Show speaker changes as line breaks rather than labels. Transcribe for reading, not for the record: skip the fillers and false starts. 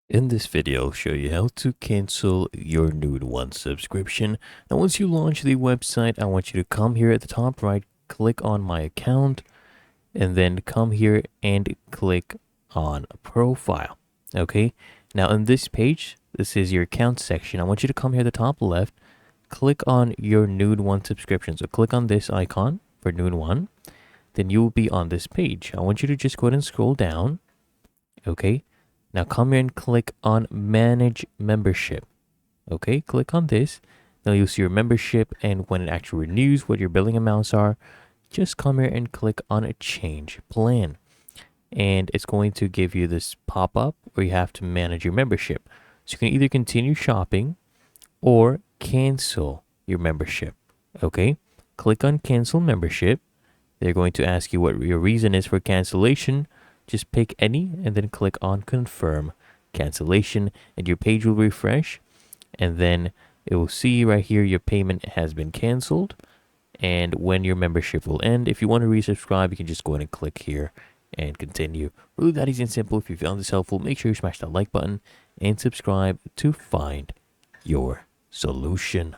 In this video, I'll show you how to cancel your Nude One subscription. Now, once you launch the website, I want you to come here at the top right, click on My Account, and then come here and click on Profile. Okay, now in this page, this is your account section. I want you to come here at the top left, click on your Nude One subscription. So click on this icon for Nude One, then you will be on this page. I want you to just go ahead and scroll down. Okay. Now come here and click on Manage Membership. Okay, click on this. Now you'll see your membership and when it actually renews, what your billing amounts are. Just come here and click on a Change Plan. And it's going to give you this pop-up where you have to manage your membership. So you can either continue shopping or cancel your membership. Okay, click on Cancel Membership. They're going to ask you what your reason is for cancellation. Just pick any and then click on Confirm Cancellation and your page will refresh. And then it will see right here your payment has been canceled and when your membership will end. If you want to resubscribe, you can just go ahead and click here and continue. Really that easy and simple. If you found this helpful, make sure you smash that like button and subscribe to Find Your Solution.